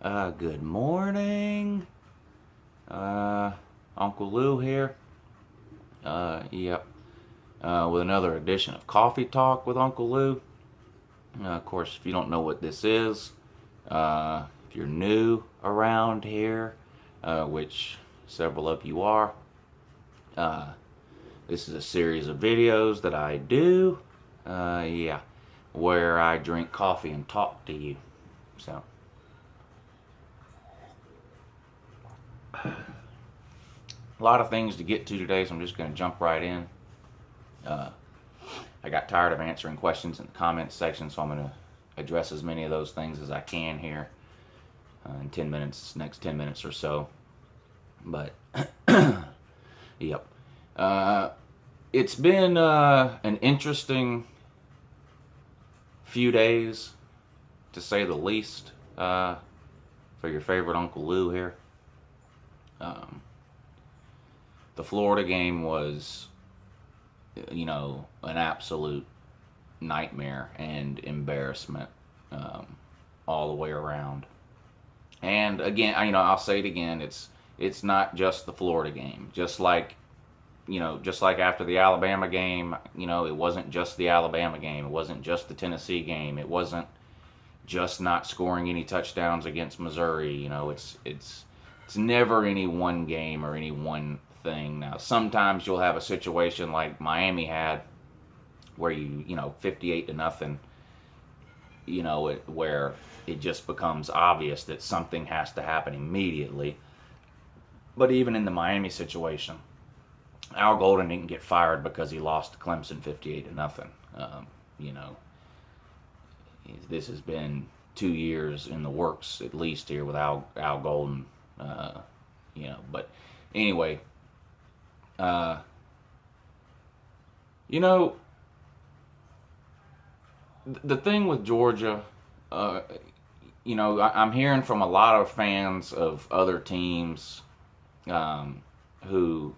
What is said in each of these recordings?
Good morning. Uncle Lou here. Yep. With another edition of Coffee Talk with Uncle Lou. Of course, if you don't know what this is, if you're new around here, which several of you are, this is a series of videos that I do, where I drink coffee and talk to you. So, a lot of things to get to today, so I'm just going to jump right in. I got tired of answering questions in the comments section, so I'm going to address as many of those things as I can here in 10 minutes, next 10 minutes or so. But, yep. It's been an interesting few days, to say the least, for your favorite Uncle Lou here. The Florida game was, an absolute nightmare and embarrassment all the way around. And again, I'll say it again, it's not just the Florida game. Just like after the Alabama game, it wasn't just the Alabama game. It wasn't just the Tennessee game. It wasn't just not scoring any touchdowns against Missouri. It's never any one game or any one thing. Now, sometimes you'll have a situation like Miami had, where 58-0, where it just becomes obvious that something has to happen immediately. But even in the Miami situation, Al Golden didn't get fired because he lost to Clemson 58-0. This has been 2 years in the works at least here with Al Golden. But anyway, the thing with Georgia, I'm hearing from a lot of fans of other teams who,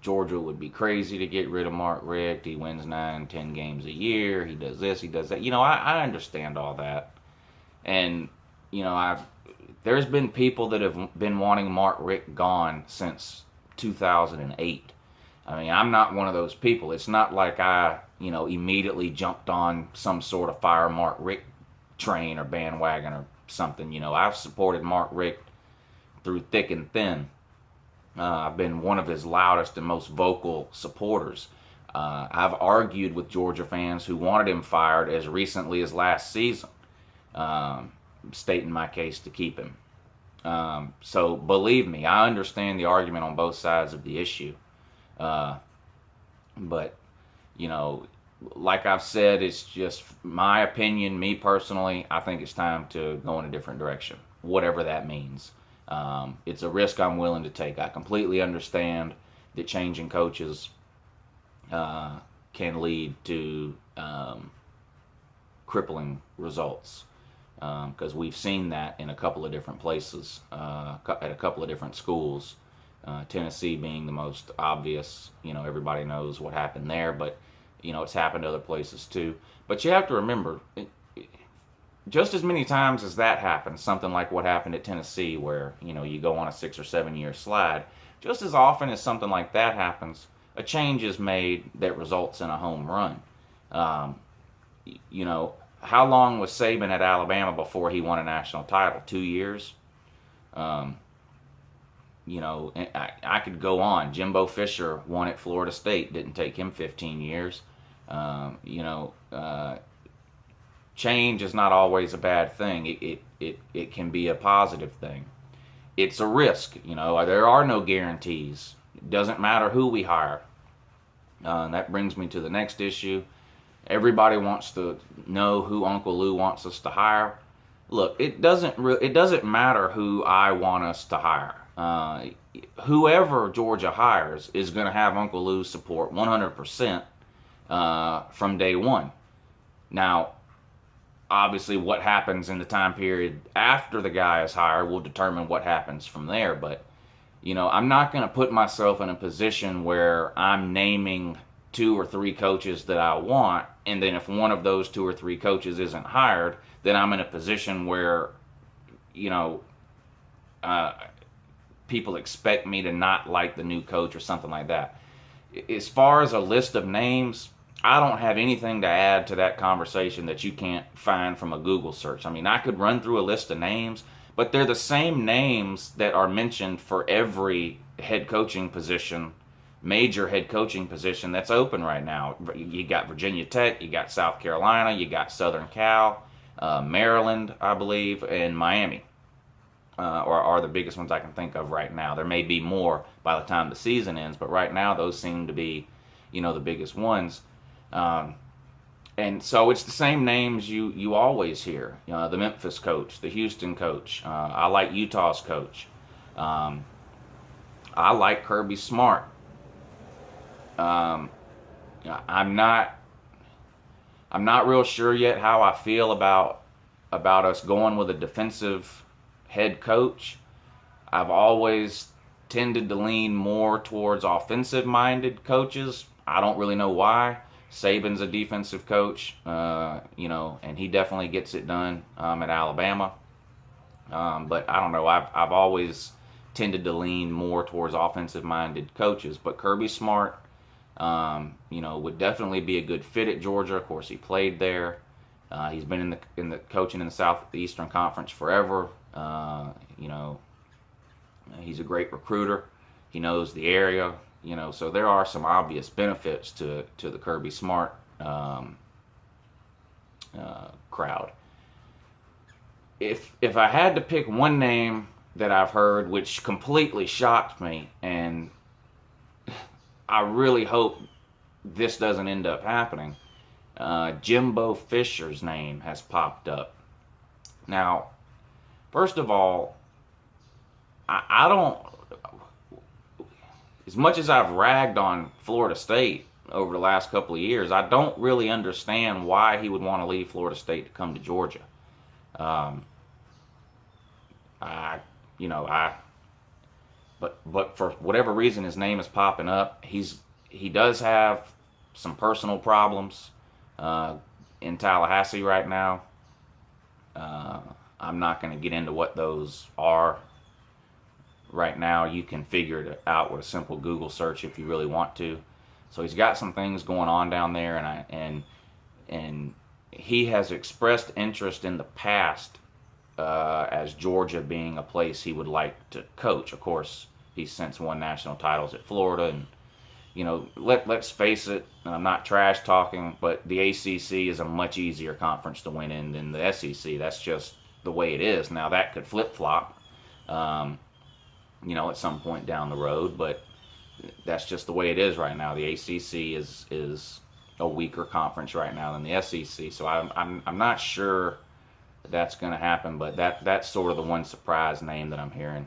Georgia would be crazy to get rid of Mark Richt. He wins 9-10 games a year. He does this, he does that. I understand all that. And, there's been people that have been wanting Mark Richt gone since 2008. I'm not one of those people. It's not like I, immediately jumped on some sort of fire Mark Richt train or bandwagon or something. I've supported Mark Richt through thick and thin. I've been one of his loudest and most vocal supporters. I've argued with Georgia fans who wanted him fired as recently as last season, stating my case to keep him. So believe me, I understand the argument on both sides of the issue. But, like I've said, it's just my opinion, me personally. I think it's time to go in a different direction, whatever that means. It's a risk I'm willing to take. I completely understand that changing coaches can lead to crippling results, because we've seen that in a couple of different places, at a couple of different schools. Tennessee being the most obvious. Everybody knows what happened there, but it's happened other places too. But you have to remember, just as many times as that happens, something like what happened at Tennessee, where you go on a 6 or 7 year slide, just as often as something like that happens, a change is made that results in a home run. How long was Saban at Alabama before he won a national title? 2 years. I could go on. Jimbo Fisher won at Florida State. Didn't take him 15 years. Change is not always a bad thing. It can be a positive thing. It's a risk. There are no guarantees. It doesn't matter who we hire. That brings me to the next issue. Everybody wants to know who Uncle Lou wants us to hire. Look, it doesn't matter who I want us to hire. Whoever Georgia hires is going to have Uncle Lou's support 100% from day one. Now, obviously, what happens in the time period after the guy is hired will determine what happens from there. But, I'm not going to put myself in a position where I'm naming 2 or 3 coaches that I want, and then if one of those 2 or 3 coaches isn't hired, then I'm in a position where you know, uh, people expect me to not like the new coach or something like that. As far as a list of names, I don't have anything to add to that conversation that you can't find from a Google search. I mean, I could run through a list of names, but they're the same names that are mentioned for every head coaching position, major head coaching position that's open right now. You got Virginia Tech, you got South Carolina, you got Southern Cal, Maryland, I believe, and Miami. Or are the biggest ones I can think of right now. There may be more by the time the season ends, but right now those seem to be, the biggest ones. And so it's the same names you always hear. The Memphis coach, the Houston coach. I like Utah's coach. I like Kirby Smart. I'm not real sure yet how I feel about us going with a defensive head coach. I've always tended to lean more towards offensive-minded coaches. I don't really know why. Saban's a defensive coach, and he definitely gets it done at Alabama. But I don't know. I've always tended to lean more towards offensive-minded coaches. But Kirby Smart, would definitely be a good fit at Georgia. Of course, he played there. He's been in the coaching in the Southeastern Conference forever. He's a great recruiter. He knows the area. So there are some obvious benefits to the Kirby Smart crowd. If I had to pick one name that I've heard, which completely shocked me, and I really hope this doesn't end up happening, Jimbo Fisher's name has popped up. Now, first of all, I don't, as much as I've ragged on Florida State over the last couple of years, I don't really understand why he would want to leave Florida State to come to Georgia. But for whatever reason, his name is popping up. He does have some personal problems in Tallahassee right now. I'm not going to get into what those are right now. You can figure it out with a simple Google search if you really want to. So he's got some things going on down there, and he has expressed interest in the past as Georgia being a place he would like to coach. Of course, he's since won national titles at Florida, and let's face it, and I'm not trash talking, but the ACC is a much easier conference to win in than the SEC. That's just the way it is. Now that could flip-flop, at some point down the road, but that's just the way it is right now. The ACC is a weaker conference right now than the SEC, so I'm not sure that's going to happen, but that's sort of the one surprise name that I'm hearing.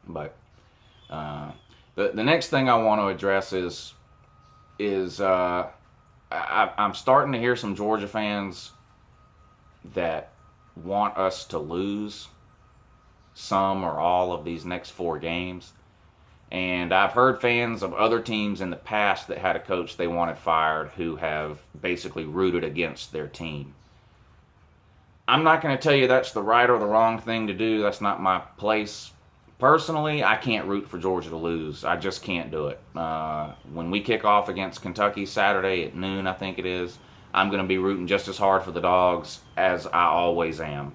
But the next thing I want to address is I'm starting to hear some Georgia fans that want us to lose some or all of these next 4 games. And I've heard fans of other teams in the past that had a coach they wanted fired who have basically rooted against their team. I'm not going to tell you that's the right or the wrong thing to do. That's not my place. Personally, I can't root for Georgia to lose. I just can't do it. When we kick off against Kentucky Saturday at noon, I think it is, I'm going to be rooting just as hard for the Dogs as I always am.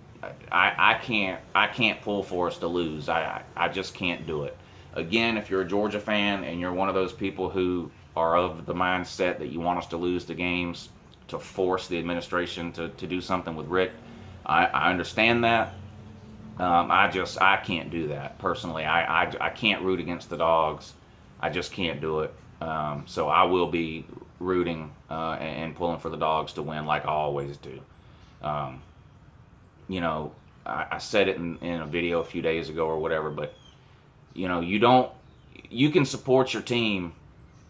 I can't pull for us to lose. I just can't do it. Again, if you're a Georgia fan and you're one of those people who are of the mindset that you want us to lose the games to force the administration to do something with Richt, I understand that. I can't do that personally. I can't root against the Dogs. I just can't do it. So I will be rooting and pulling for the Dogs to win like I always do. I said it in a video a few days ago or whatever, but you can support your team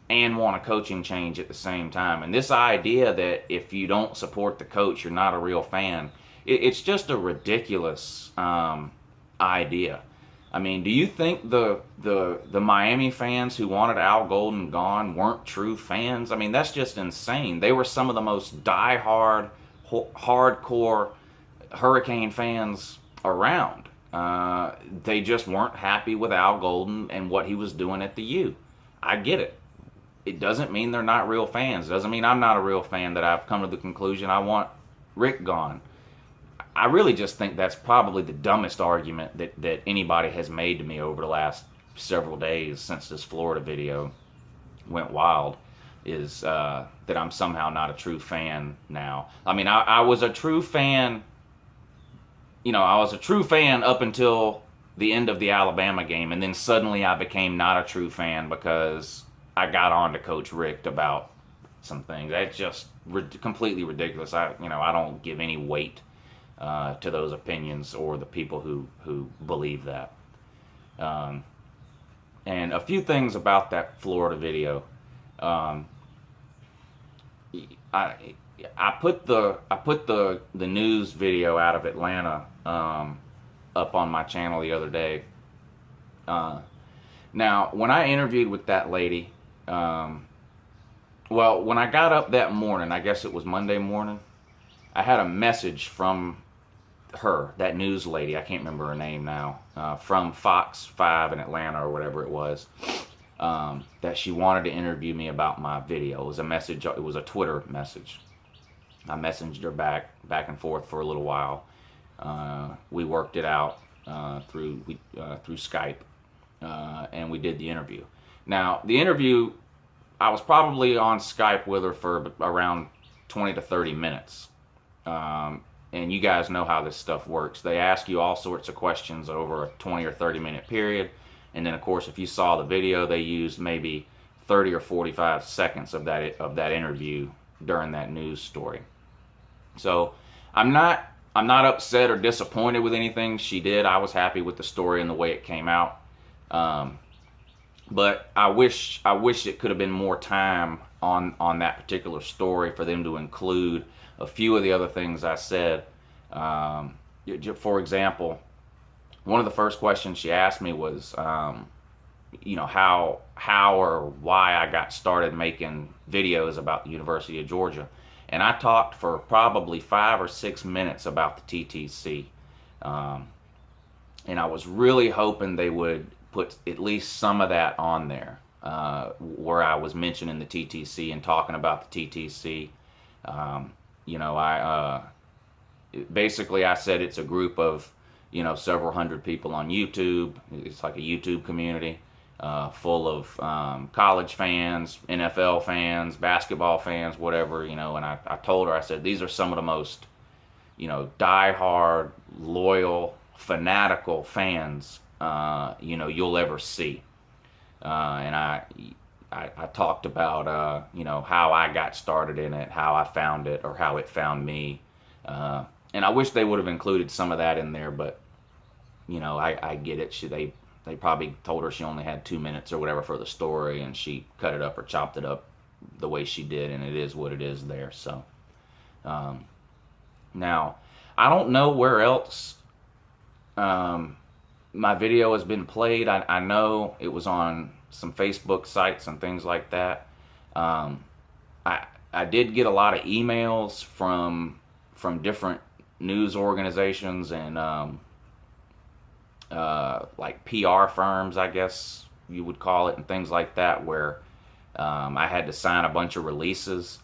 and want a coaching change at the same time. And this idea that if you don't support the coach, you're not a real fan, it's just a ridiculous idea. I mean, do you think the Miami fans who wanted Al Golden gone weren't true fans? I mean, that's just insane. They were some of the most die-hard, hardcore Hurricane fans around. They just weren't happy with Al Golden and what he was doing at the U. I get it. It doesn't mean they're not real fans. It doesn't mean I'm not a real fan, that I've come to the conclusion I want Richt gone. I really just think that's probably the dumbest argument that anybody has made to me over the last several days since this Florida video went wild, is that I'm somehow not a true fan now. I mean, I was a true fan, I was a true fan up until the end of the Alabama game, and then suddenly I became not a true fan because I got on to Coach Richt about some things. That's just completely ridiculous. I don't give any weight to those opinions or the people who believe that. And a few things about that Florida video. I put the news video out of Atlanta up on my channel the other day. Now, when I interviewed with that lady, when I got up that morning, I guess it was Monday morning, I had a message from her, that news lady, I can't remember her name now, from Fox 5 in Atlanta or whatever it was, that she wanted to interview me about my video. It was a message, it was a Twitter message. I messaged her back and forth for a little while. We worked it out through Skype, and we did the interview. Now, the interview, I was probably on Skype with her for around 20 to 30 minutes. And you guys know how this stuff works. They ask you all sorts of questions over a 20 or 30 minute period. And then, of course, if you saw the video, they used maybe 30 or 45 seconds of that interview during that news story. So I'm not upset or disappointed with anything she did. I was happy with the story and the way it came out. But I wish it could have been more time on that particular story for them to include a few of the other things I said. For example, one of the first questions she asked me was, how or why I got started making videos about the University of Georgia. And I talked for probably 5 or 6 minutes about the TTC. And I was really hoping they would put at least some of that on there, where I was mentioning the TTC and talking about the TTC. Basically I said it's a group of, several hundred people on YouTube. It's like a YouTube community full of college fans, NFL fans, basketball fans, whatever, and I told her, I said, these are some of the most, diehard, loyal, fanatical fans, you'll ever see. And I talked about, how I got started in it, how I found it, or how it found me. And I wish they would have included some of that in there, but, I get it. They probably told her she only had 2 minutes or whatever for the story, and she cut it up or chopped it up the way she did, and it is what it is there. So, now, I don't know where else my video has been played. I know it was on some Facebook sites and things like that. I did get a lot of emails from different news organizations and like PR firms, I guess you would call it, and things like that, where I had to sign a bunch of releases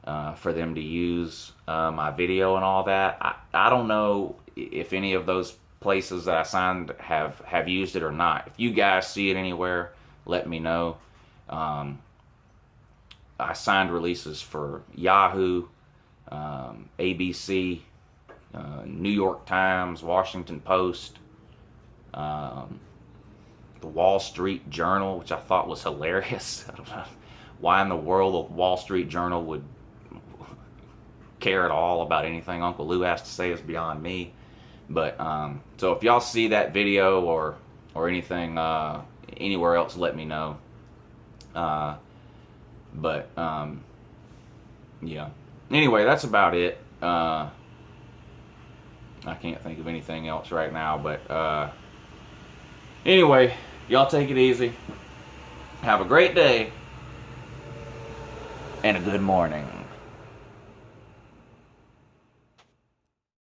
for them to use my video and all that. I don't know if any of those places that I signed have used it or not. If you guys see it anywhere, let me know. I signed releases for Yahoo, ABC, New York Times, Washington Post, the Wall Street Journal, which I thought was hilarious. I don't know why in the world the Wall Street Journal would care at all about anything Uncle Lou has to say is beyond me. But so if y'all see that video or anything anywhere else, let me know. Yeah. Anyway, that's about it. I can't think of anything else right now, but anyway, y'all take it easy. Have a great day and a good morning.